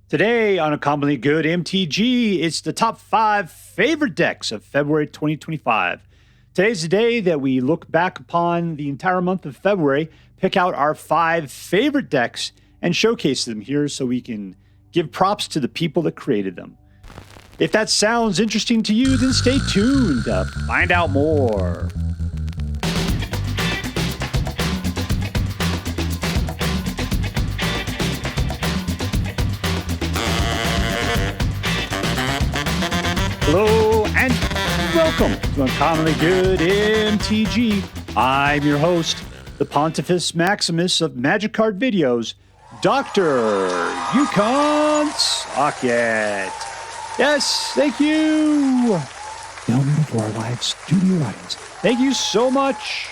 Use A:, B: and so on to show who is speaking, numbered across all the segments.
A: Today on A Commonly Good MTG, it's the top 5 favorite decks of February 2025. Today's the day that we look back upon the entire month of February, pick out our 5 favorite decks, and showcase them here so we can give props to the people that created them. If that sounds interesting to you, then stay tuned to find out more. Hello and welcome to Uncommonly Good MTG. I'm your host, the Pontifex Maximus of Magic Card Videos, Dr. Yukon Socket. Yes, thank you. Film before our live studio audience. Thank you so much,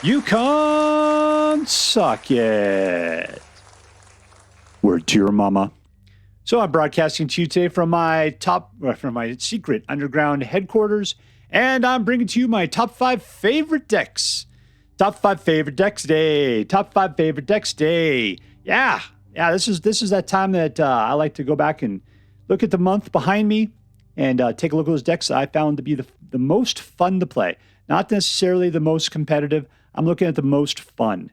A: Yukon Socket. Word to your mama. So I'm broadcasting to you today from my secret underground headquarters, and I'm bringing to you my top 5 favorite decks. Top 5 favorite decks day. Top 5 favorite decks day. Yeah. This is that time that I like to go back and look at the month behind me and take a look at those decks that I found to be the most fun to play. Not necessarily the most competitive. I'm looking at the most fun.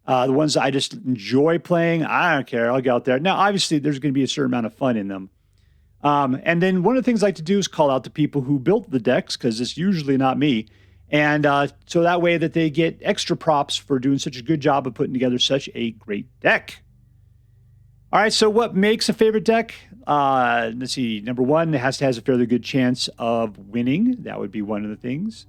A: The ones that I just enjoy playing, I don't care. I'll get out there. Now, obviously, there's going to be a certain amount of fun in them. And then one of the things I like to do is call out the people who built the decks, because it's usually not me. And so that way that they get extra props for doing such a good job of putting together such a great deck. All right, so what makes a favorite deck? Let's see. Number one, it has to have a fairly good chance of winning. That would be one of the things.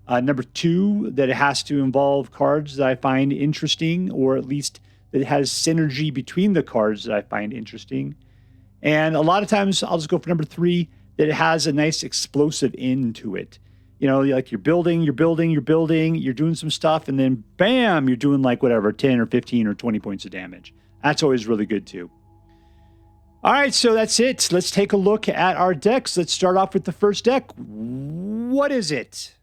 A: Number 2, that it has to involve cards that I find interesting, or at least that it has synergy between the cards that I find interesting. And a lot of times I'll just go for number 3, that it has a nice explosive end to it. You know, like you're building, you're doing some stuff, and then bam, you're doing like whatever, 10 or 15 or 20 points of damage. That's always really good too. All right, so that's it. Let's take a look at our decks. Let's start off with the first deck. What is it?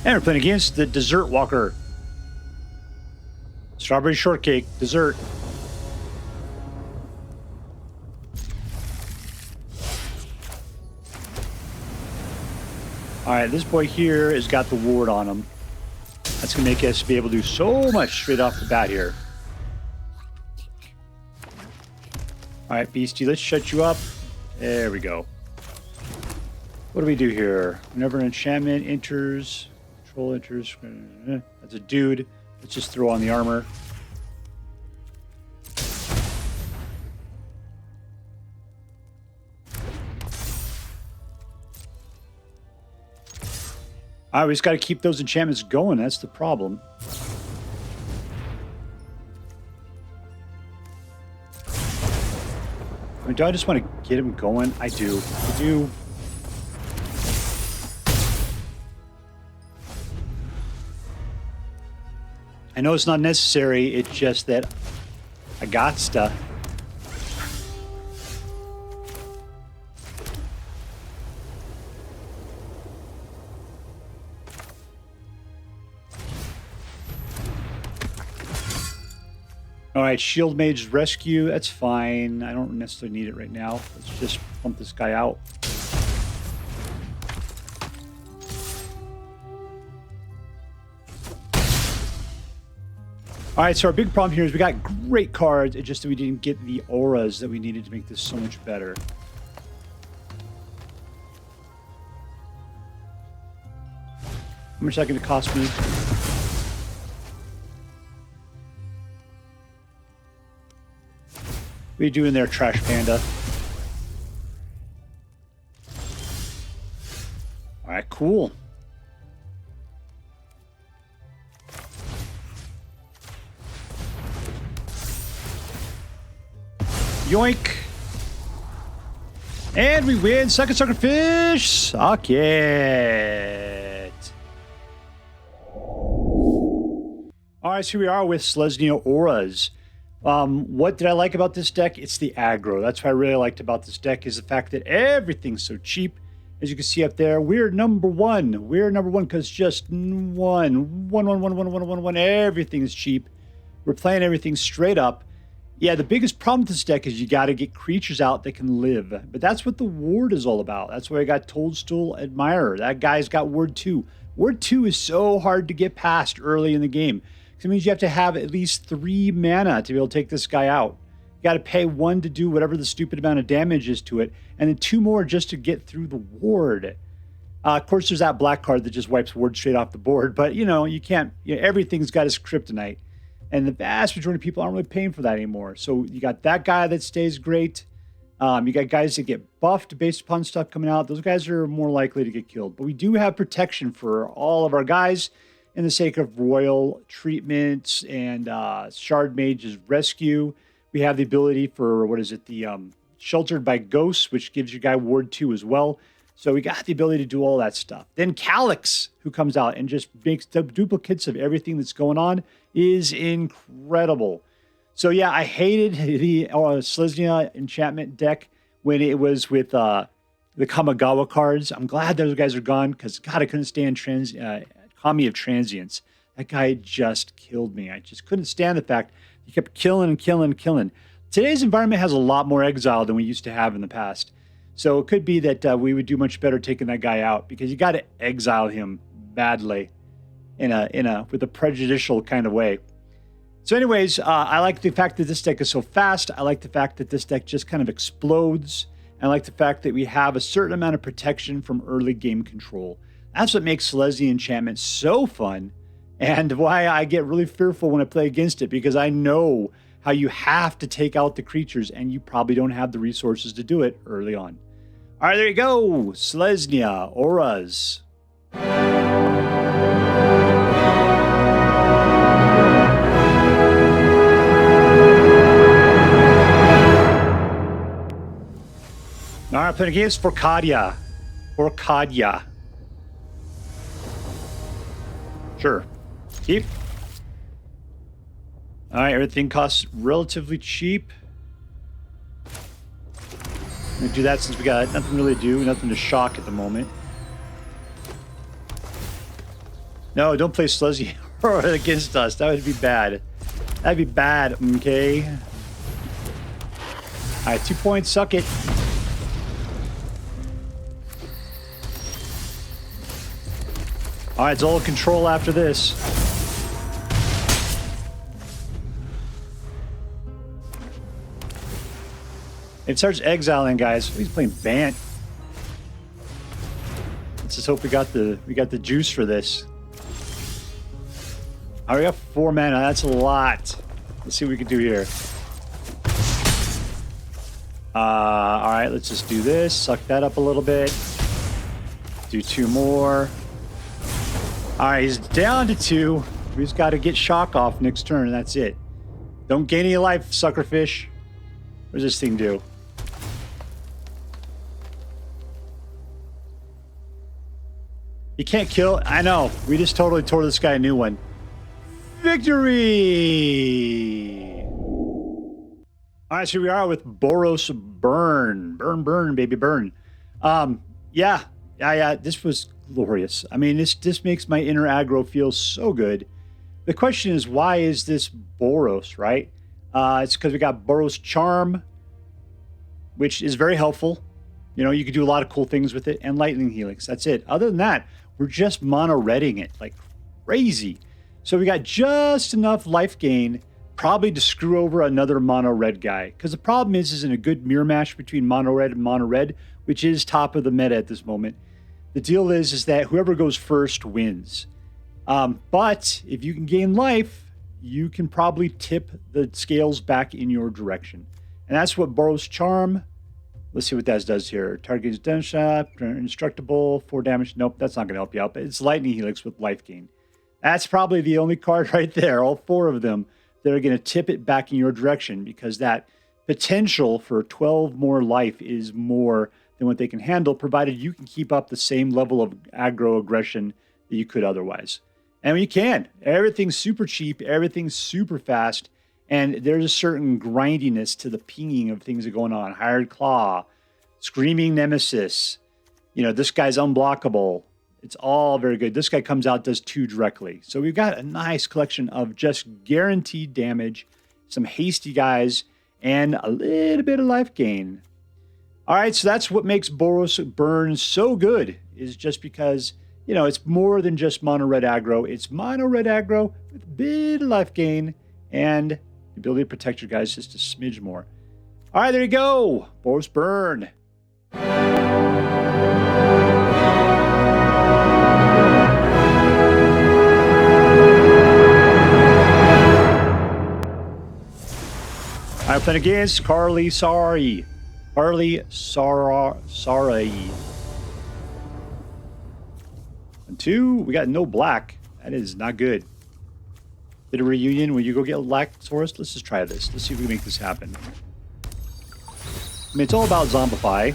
A: And we're playing against the Dessert Walker. Strawberry shortcake, dessert. All right, this boy here has got the ward on him. That's going to make us be able to do so much straight off the bat here. All right, Beastie, let's shut you up. There we go. What do we do here? Whenever an enchantment enters, control enters, that's a dude. Let's just throw on the armor. All right, we just got to keep those enchantments going. That's the problem. I mean, do I just want to get him going? I do. I know it's not necessary. It's just that I got stuff. All right, Shield Mage Rescue, that's fine. I don't necessarily need it right now. Let's just pump this guy out. All right, so our big problem here is we got great cards. It's just that we didn't get the auras that we needed to make this so much better. How much is that going to cost me? What are you doing there, Trash Panda? All right, cool. Yoink. And we win. Second Sucker Fish. Socket. All right, so here we are with Selesnya Auras. What did I like about this deck? It's the aggro. That's what I really liked about this deck, is the fact that everything's so cheap. As you can see up there, we're number one. We're number one because just one. Everything is cheap. We're playing everything straight up. Yeah, the biggest problem with this deck is you got to get creatures out that can live. But that's what the ward is all about. That's why I got Toadstool Admirer. That guy's got ward 2. Ward 2 is so hard to get past early in the game. Because it means you have to have at least 3 mana to be able to take this guy out. You got to pay 1 to do whatever the stupid amount of damage is to it, and then 2 more just to get through the ward. Of course, there's that black card that just wipes ward straight off the board, but you can't, everything's got its kryptonite. And the vast majority of people aren't really paying for that anymore. So you got that guy that stays great. You got guys that get buffed based upon stuff coming out. Those guys are more likely to get killed. But we do have protection for all of our guys in the sake of royal treatments and Shardmage's rescue. We have the ability for, the Sheltered by Ghosts, which gives your guy ward 2 as well. So we got the ability to do all that stuff. Then Calix, who comes out and just makes the duplicates of everything that's going on, is incredible. So yeah, I hated the Selesnya enchantment deck when it was with the Kamigawa cards. I'm glad those guys are gone because, God, I couldn't stand Kami of Transience. That guy just killed me. I just couldn't stand the fact he kept killing. Today's environment has a lot more exile than we used to have in the past. So it could be that we would do much better taking that guy out because you got to exile him badly with a prejudicial kind of way. So anyways, I like the fact that this deck is so fast. I like the fact that this deck just kind of explodes. I like the fact that we have a certain amount of protection from early game control. That's what makes Selesnya enchantment so fun and why I get really fearful when I play against it, because I know how you have to take out the creatures and you probably don't have the resources to do it early on. All right, there you go. Selesnya Auras. All right, playing against Forcadia. Sure. Keep. All right, everything costs relatively cheap. I'm going to do that since we got nothing really to do, nothing to shock at the moment. No, don't play Selesnya against us. That would be bad. That'd be bad, okay? All right, 2 points, suck it. All right, it's all control after this. It starts exiling, guys. He's playing Bant. Let's just hope we got the juice for this. All right, we got 4 mana. That's a lot. Let's see what we can do here. All right, let's just do this. Suck that up a little bit. Do 2 more. All right, he's down to 2. We just got to get shock off next turn, and that's it. Don't gain any life, suckerfish. What does this thing do? You can't kill. I know. We just totally tore this guy a new one. Victory! All right, so we are with Boros Burn. Burn, baby, burn. Yeah. This was glorious. I mean, this makes my inner aggro feel so good. The question is, why is this Boros, right? It's because we got Boros Charm, which is very helpful. You can do a lot of cool things with it, and Lightning Helix. That's it. Other than that, we're just mono-redding it like crazy. So we got just enough life gain probably to screw over another mono-red guy. Because the problem is in a good mirror match between mono-red and mono-red, which is top of the meta at this moment. The deal is that whoever goes first wins. But if you can gain life, you can probably tip the scales back in your direction. And that's what Boros Charm. Let's see what that does here. Target is done shot, indestructible, 4 damage. Nope, that's not going to help you out. But it's Lightning Helix with life gain. That's probably the only card right there, all 4 of them, that are going to tip it back in your direction, because that potential for 12 more life is more than what they can handle, provided you can keep up the same level of aggro aggression that you could otherwise. And you can. Everything's super cheap. Everything's super fast. And there's a certain grindiness to the pinging of things that are going on. Hired Claw, Screaming Nemesis, You know, this guy's unblockable. It's all very good. This guy comes out, does 2 directly. So we've got a nice collection of just guaranteed damage, some hasty guys, and a little bit of life gain. All right, so that's what makes Boros Burn so good, is just because, you know, it's more than just mono red aggro. It's mono red aggro with a bit of life gain and the ability to protect your guys just a smidge more. All right, there you go. Boros Burn. I play against CarlySarai. CarlySarai. And 2, we got no black. That is not good. Bit of reunion when you go get Lactosaurus. Let's just try this. Let's see if we can make this happen. I mean, it's all about Zombify,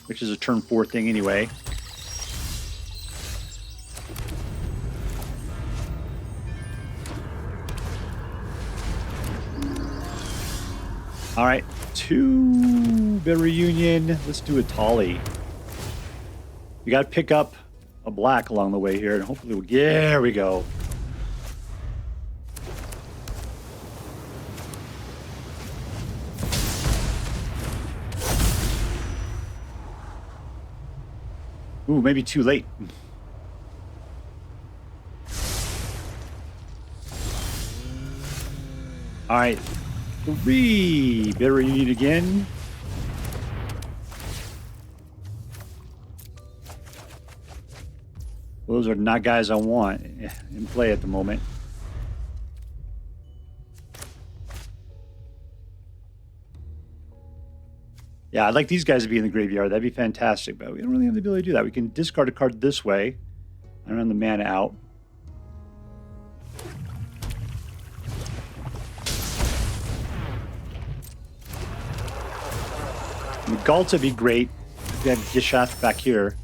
A: which is a turn 4 thing anyway. All right, 2 bit reunion. Let's do a Tolly. We got to pick up a black along the way here, and hopefully we'll get... There we go. Ooh, maybe too late. All right. 3 bit reunion again. Well, those are not guys I want in play at the moment. Yeah, I'd like these guys to be in the graveyard. That'd be fantastic, but we don't really have the ability to do that. We can discard a card this way and run the mana out. And the Galta would be great. We have Gishath back here.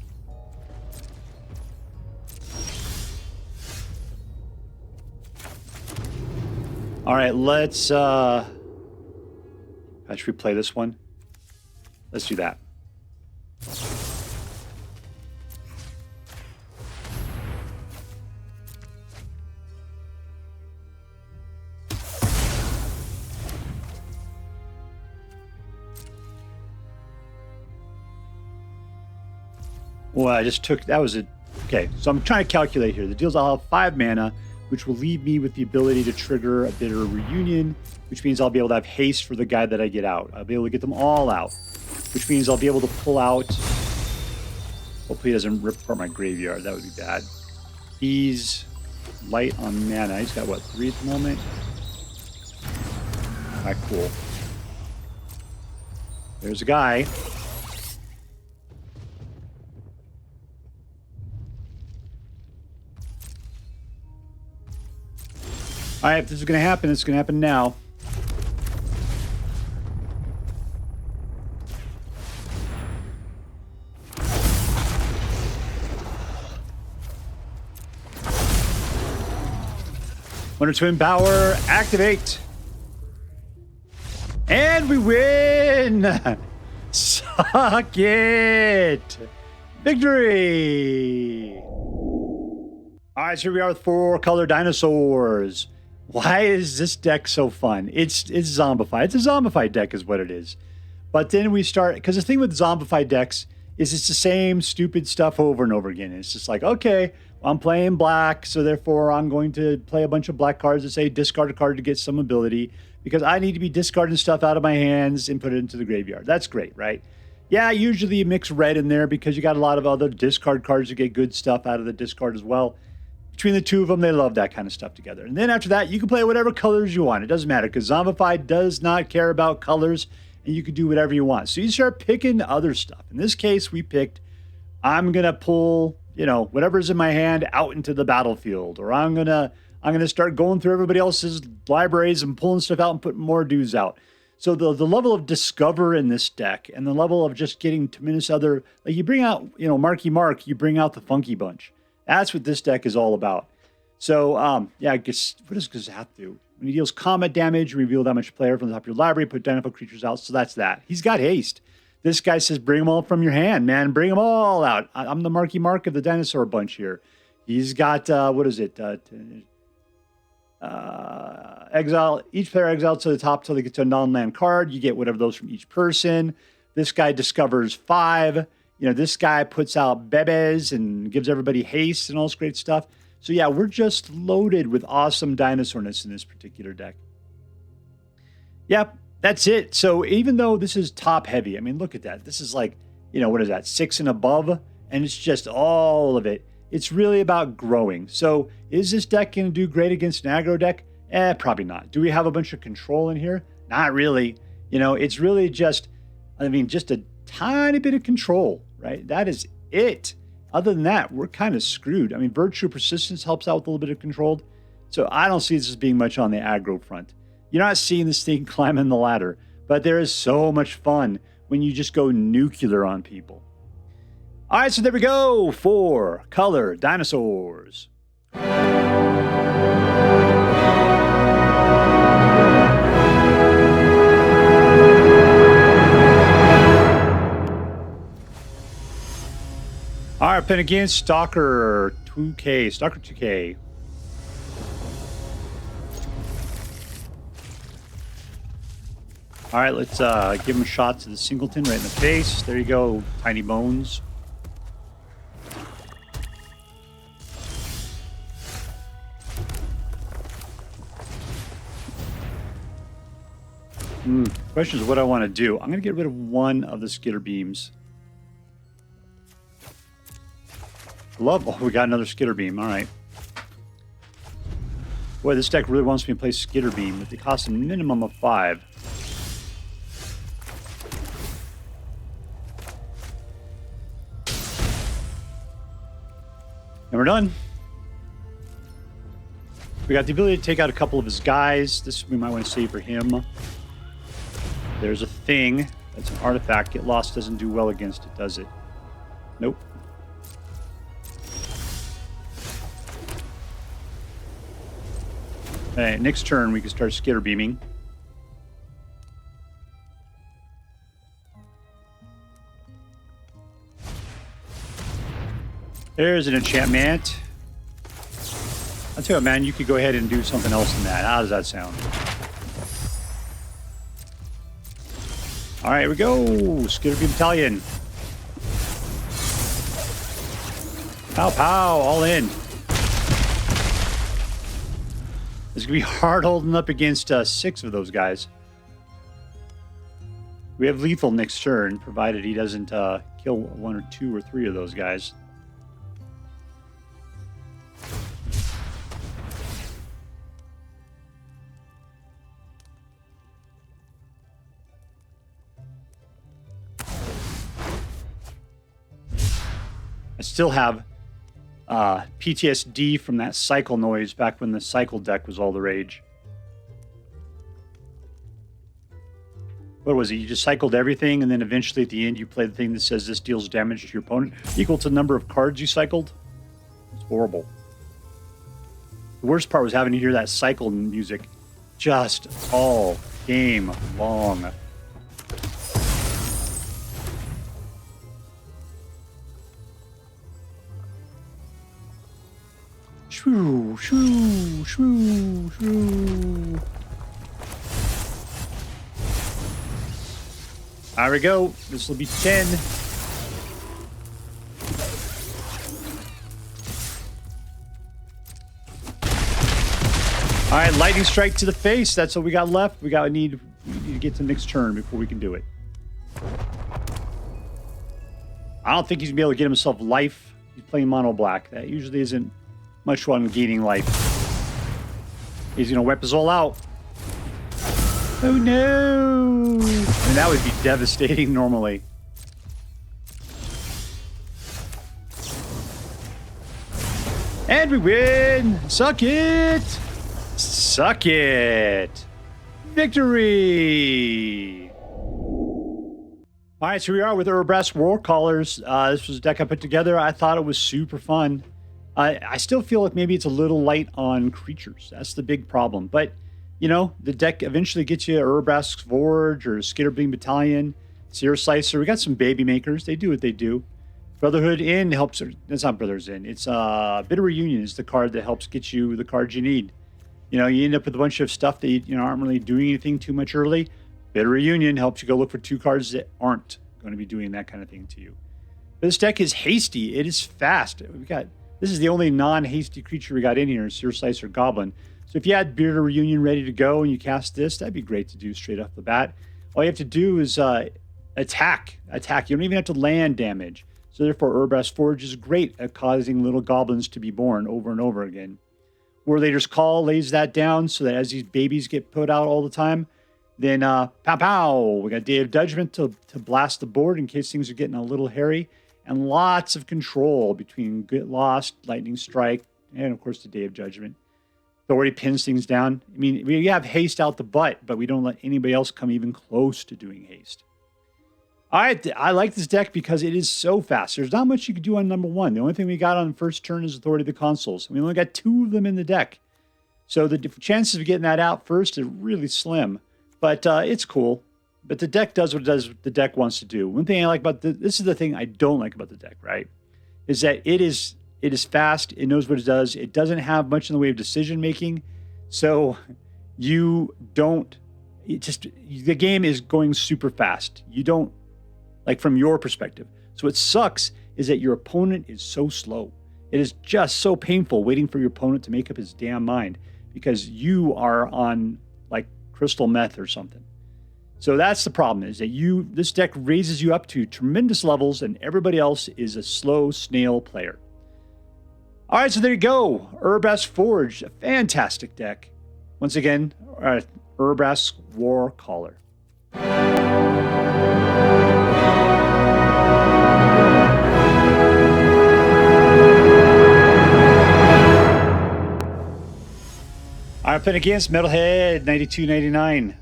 A: All right, let's should we play this one? Let's do that. Well, I just took, that was it. Okay, so I'm trying to calculate here. The deals I'll have 5 mana, which will leave me with the ability to trigger a bit of a reunion, which means I'll be able to have haste for the guy that I get out. I'll be able to get them all out, which means I'll be able to pull out. Hopefully he doesn't rip apart my graveyard. That would be bad. He's light on mana. He's got, what, 3 at the moment? All right, cool. There's a guy. All right, if this is going to happen, it's going to happen now. Wonder Twin Power, activate. And we win! Suck it! Victory! All right, so here we are with 4-color dinosaurs. Why is this deck so fun? It's zombified. It's a zombified deck is what it is. But then we start, because the thing with zombified decks is it's the same stupid stuff over and over again. It's just like, okay, well, I'm playing black, so therefore I'm going to play a bunch of black cards that say discard a card to get some ability because I need to be discarding stuff out of my hands and put it into the graveyard. That's great, right? Yeah, usually you mix red in there because you got a lot of other discard cards to get good stuff out of the discard as well. Between the two of them, they love that kind of stuff together. And then after that, you can play whatever colors you want. It doesn't matter because Zombified does not care about colors and you can do whatever you want. So you start picking other stuff. In this case, we picked, I'm going to pull, whatever's in my hand out into the battlefield, or I'm going to start going through everybody else's libraries and pulling stuff out and putting more dudes out. So the level of discover in this deck and the level of just getting tremendous other, like you bring out, Marky Mark, you bring out the Funky Bunch. That's what this deck is all about. So, yeah, I guess, what does Gazath do? When he deals combat damage, reveal that much player from the top of your library, put dynamical creatures out. So that's that. He's got haste. This guy says, bring them all from your hand, man. Bring them all out. I'm the Marky Mark of the dinosaur bunch here. He's got, what is it? Exile. Each player exiles to the top till they get to a non-land card. You get whatever those from each person. This guy discovers 5. This guy puts out bebes and gives everybody haste and all this great stuff. So yeah, we're just loaded with awesome dinosaurness in this particular deck. Yep, that's it. So even though this is top heavy, I mean, look at that. This is like, what is that? 6 and above, and it's just all of it. It's really about growing. So is this deck going to do great against an aggro deck? Probably not. Do we have a bunch of control in here? Not really. It's really just, just a tiny bit of control, right? That is it. Other than that, we're kind of screwed. Virtue Persistence helps out with a little bit of control. So I don't see this as being much on the aggro front. You're not seeing this thing climbing the ladder, but there is so much fun when you just go nuclear on people. All right, so there we go. 4 color dinosaurs. All right, pin again, Stalker 2K. Stalker 2K. All right, let's give him a shot to the singleton right in the face. There you go, tiny bones. Question is what I want to do. I'm going to get rid of one of the skitter beams. Oh, we got another skitter beam. All right. Boy, this deck really wants me to play skitter beam, but they cost a minimum of 5. And we're done. We got the ability to take out a couple of his guys. This we might want to save for him. There's a thing. That's an artifact. Get lost doesn't do well against it, does it? Nope. Okay, next turn we can start skitter beaming. There's an enchantment. I'll tell you what, man, you could go ahead and do something else than that. How does that sound? All right, here we go. Skitter Beam Battalion. Pow, pow, all in. It's going to be hard holding up against 6 of those guys. We have lethal next turn, provided he doesn't kill 1 or 2 or 3 of those guys. I still have PTSD from that cycle noise back when the cycle deck was all the rage. What was it? You just cycled everything, and then eventually at the end you play the thing that says this deals damage to your opponent equal to the number of cards you cycled? It's horrible. The worst part was having to hear that cycle music just all game long. Shoo, shoo, shoo, shoo. There we go. This will be 10. All right, lightning strike to the face. That's what we got left. We need to get to next turn before we can do it. I don't think he's gonna be able to get himself life. He's playing mono black. That usually isn't much fun gaining life. He's gonna wipe us all out. Oh no! And that would be devastating normally. And we win! Suck it! Suck it! Victory! Alright, so we are with Urabrask Wallcallers. This was a deck I put together. I thought it was super fun. I still feel like maybe it's a little light on creatures. That's the big problem. But, you know, the deck eventually gets you Urabrask's Forge or Skitter Beam Battalion. Seer Slicer. We got some baby makers. They do what they do. Brotherhood Inn helps. It's not Brothers Inn. It's Bitter Reunion is the card that helps get you the cards you need. You know, you end up with a bunch of stuff that you know aren't really doing anything too much early. Bitter Reunion helps you go look for 2 cards that aren't going to be doing that kind of thing to you. But this deck is hasty. It is fast. This is the only non-hasty creature we got in here, Seer Slicer Goblin. So if you had Bitter Reunion ready to go and you cast this, that'd be great to do straight off the bat. All you have to do is attack. You don't even have to land damage. So therefore, Urabrask Forge is great at causing little goblins to be born over and over again. War Leader's Call lays that down so that as these babies get put out all the time, then pow pow, we got Day of Judgment to blast the board in case things are getting a little hairy, and lots of control between Get Lost, Lightning Strike, and of course the Day of Judgment. Authority pins things down. I mean, we have haste out the butt, but we don't let anybody else come even close to doing haste. I like this deck because it is so fast. There's not much you can do on number 1. The only thing we got on the first turn is Authority of the Consuls. We only got 2 of them in the deck. So the chances of getting that out first are really slim. But it's cool. But the deck does what the deck wants to do. One thing I like about this is the thing I don't like about the deck, right? Is that it is fast. It knows what it does. It doesn't have much in the way of decision making. So the game is going super fast. You don't, like from your perspective. So what sucks is that your opponent is so slow. It is just so painful waiting for your opponent to make up his damn mind because you are on like crystal meth or something. So that's the problem, is that this deck raises you up to tremendous levels and everybody else is a slow snail player. All right, so there you go. Urabrask Forge, a fantastic deck. Once again, Urabrask Wallcaller. I'm playing against Metalhead 92.99.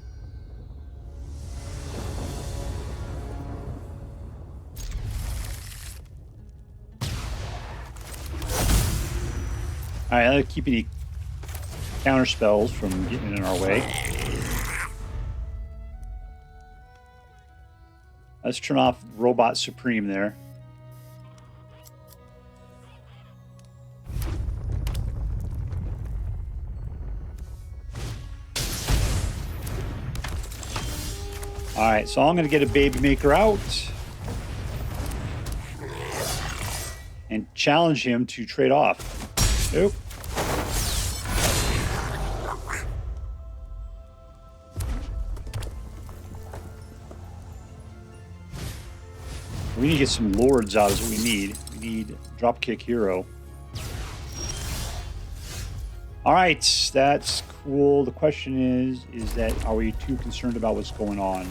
A: All right, let's keep any counter spells from getting in our way. Let's turn off Robot Supreme there. All right, so I'm going to get a Baby Maker out and challenge him to trade off. Nope. We need to get some Lords out is what we need. We need Dropkick Hero. All right, that's cool. The question is that are we too concerned about what's going on?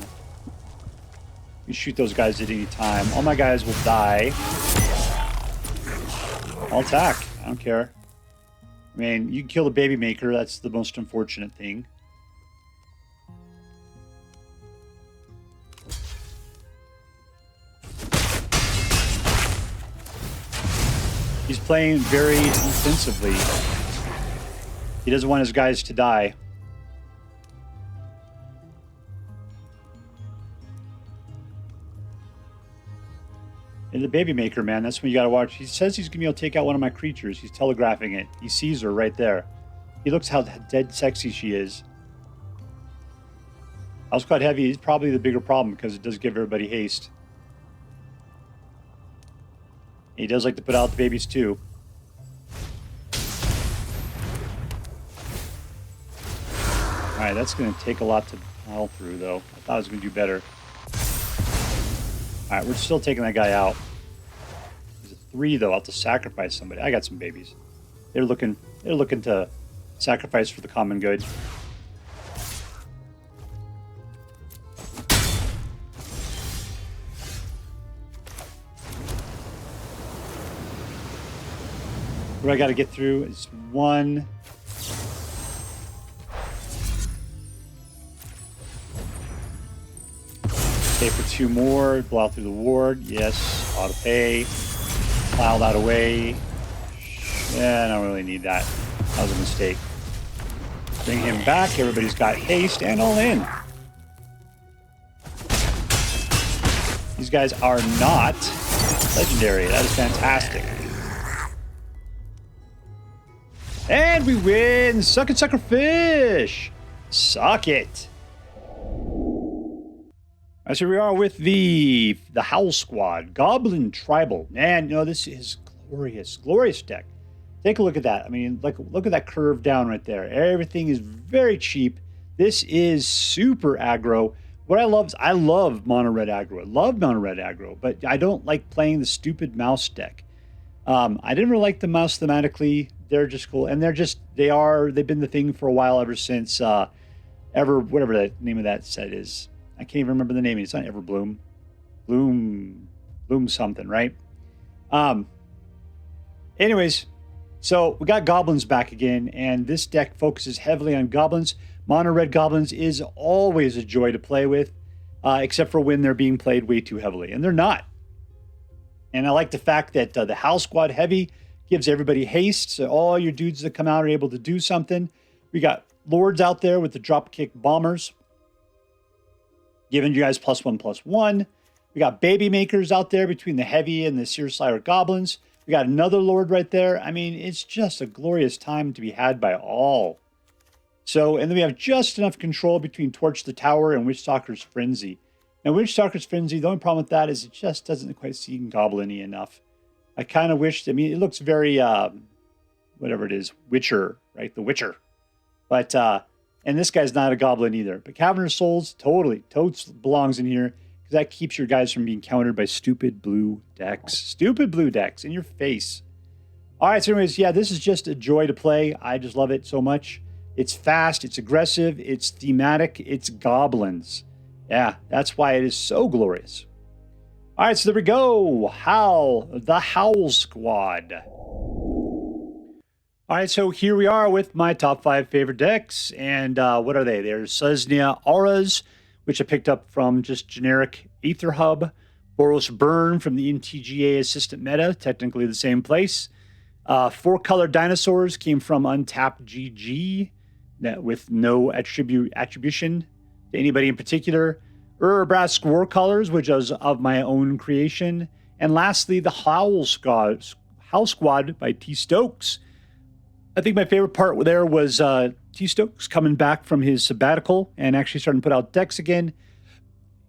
A: We shoot those guys at any time. All my guys will die. I'll attack. I don't care. I mean, you can kill the Baby Maker. That's the most unfortunate thing. He's playing very defensively. He doesn't want his guys to die. And the Baby Maker, man, that's when you gotta watch. He says he's gonna be able to take out one of my creatures. He's telegraphing it. He sees her right there. He looks how dead sexy she is. House Quad Heavy is probably the bigger problem because it does give everybody haste. He does like to put out the babies too. Alright, that's going to take a lot to plow through, though. I thought I was going to do better. Alright, we're still taking that guy out. There's a 3, though. I'll have to sacrifice somebody. I got some babies. They're looking to sacrifice for the common good. What I got to get through is 1. Pay for 2 more. Blow out through the ward. Yes. Auto pay. File that away. Yeah, I don't really need that. That was a mistake. Bring him back. Everybody's got haste and all in. These guys are not legendary. That is fantastic. And we win! Suck it, sucker fish! Suck it! Alright, so we are with the Howl Squad. Goblin Tribal. Man, you know, this is glorious. Glorious deck. Take a look at that. I mean, look at that curve down right there. Everything is very cheap. This is super aggro. What I love is I love mono red aggro. I love mono red aggro, but I don't like playing the stupid mouse deck. I didn't really like the mouse thematically. They're just cool, and they've been the thing for a while ever since whatever the name of that set is. I can't even remember the name. It's not Everbloom. Bloom something, right? Anyways, so we got goblins back again, and this deck focuses heavily on goblins. Mono red goblins is always a joy to play with, except for when they're being played way too heavily, and they're not. And I like the fact that the Howl Squad heavy gives everybody haste, so all your dudes that come out are able to do something. We got lords out there with the dropkick bombers, giving you guys +1/+1. We got baby makers out there between the heavy and the Seer Slayer goblins. We got another lord right there. I mean, it's just a glorious time to be had by all. So, and then we have just enough control between Torch the Tower and Witchstalker's Frenzy. Now, Witchstalker's Frenzy, the only problem with that is it just doesn't quite seem goblin-y enough. I kind of wish, I mean, it looks very, whatever it is, Witcher, right? The Witcher. But, and this guy's not a goblin either. But Cavernous Souls, totally belongs in here because that keeps your guys from being countered by stupid blue decks. Stupid blue decks in your face. All right, so anyways, yeah, this is just a joy to play. I just love it so much. It's fast, it's aggressive, it's thematic, it's goblins. Yeah, that's why it is so glorious. All right, so there we go. The Howl Squad. All right, so here we are with my top 5 favorite decks. And what are they? There's Selesnya Auras, which I picked up from just generic Aether Hub. Boros Burn from the MTGA Assistant Meta, technically the same place. 4-color Dinosaurs came from Untapped GG with no attribution to anybody in particular. Urabrask Wallcallers, which was of my own creation. And lastly, the Howl Squad by T. Stokes. I think my favorite part there was T. Stokes coming back from his sabbatical and actually starting to put out decks again.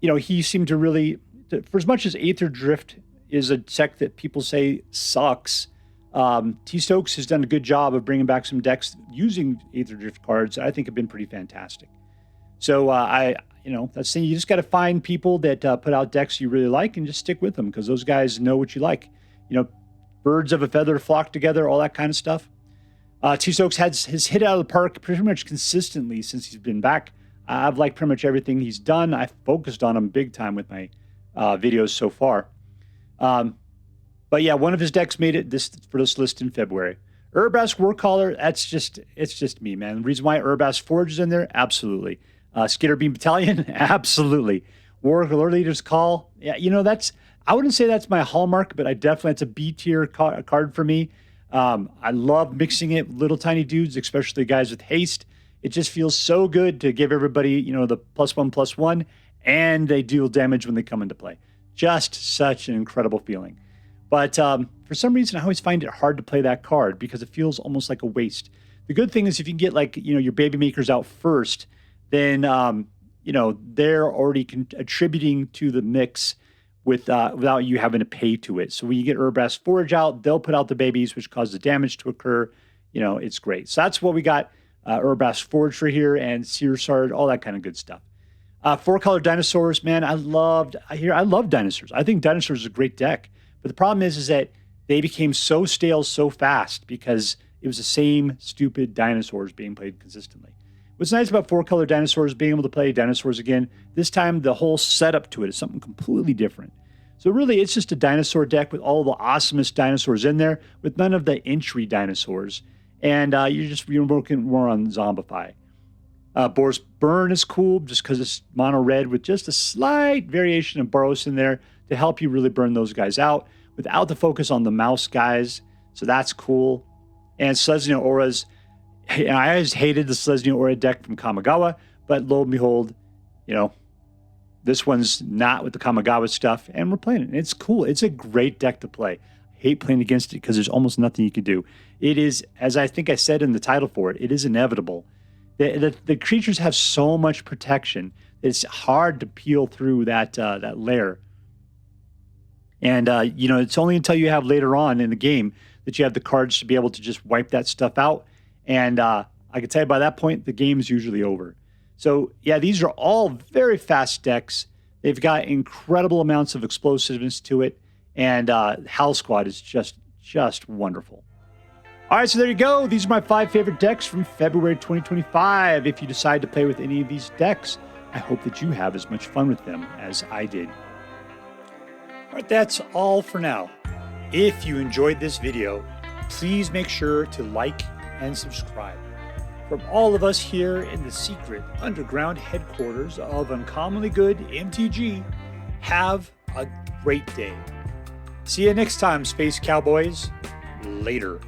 A: You know, he seemed to really, for as much as Aether Drift is a deck that people say sucks, T. Stokes has done a good job of bringing back some decks using Aether Drift cards that I think have been pretty fantastic. So that's saying you just got to find people that put out decks you really like and just stick with them because those guys know what you like. You know, birds of a feather flock together, all that kind of stuff. T. Stokes has hit out of the park pretty much consistently since he's been back. I've liked pretty much everything he's done. I've focused on him big time with my videos so far. But yeah, one of his decks made it for this list in February. Urabrask Wallcaller, it's just me, man. The reason why Urabrask Forge is in there, absolutely. Skitterbeam Battalion, absolutely. War Lord Leader's Call, yeah, you know, I wouldn't say that's my hallmark, but it's a B tier card for me. I love mixing it with little tiny dudes, especially guys with haste. It just feels so good to give everybody, you know, the +1/+1, and they deal damage when they come into play. Just such an incredible feeling. But for some reason, I always find it hard to play that card because it feels almost like a waste. The good thing is if you can get, like, you know, your baby makers out first, then, you know, they're already attributing to the mix without you having to pay to it. So when you get Urabrask Forge out, they'll put out the babies, which cause the damage to occur. You know, it's great. So that's what we got. Urabrask Forge for here and Seer Sard, all that kind of good stuff. 4-color Dinosaurs, man, I love Dinosaurs. I think Dinosaurs is a great deck. But the problem is that they became so stale so fast because it was the same stupid dinosaurs being played consistently. What's nice about 4-color Dinosaurs being able to play Dinosaurs again, this time the whole setup to it is something completely different. So really, it's just a dinosaur deck with all the awesomest dinosaurs in there, with none of the entry dinosaurs. And you're working more on Zombify. Boros Burn is cool just because it's mono red with just a slight variation of Boros in there to help you really burn those guys out without the focus on the mouse guys. So that's cool. And Selesnya Auras, I always hated the Selesnya Aura deck from Kamigawa, but lo and behold, you know, This one's not with the Kamigawa stuff, and we're playing it. And it's cool. It's a great deck to play. I hate playing against it because there's almost nothing you can do. It is, as I think I said in the title for it, it is inevitable. The creatures have so much protection. It's hard to peel through that lair. And, it's only until you have later on in the game that you have the cards to be able to just wipe that stuff out. And I can tell you by that point, the game is usually over. So, yeah, these are all very fast decks. They've got incredible amounts of explosiveness to it. And Howl Squad is just wonderful. All right, so there you go. These are my 5 favorite decks from February 2025. If you decide to play with any of these decks, I hope that you have as much fun with them as I did. All right, that's all for now. If you enjoyed this video, please make sure to like and subscribe. From all of us here in the secret underground headquarters of Uncommonly Good MTG, have a great day. See you next time, Space Cowboys. Later.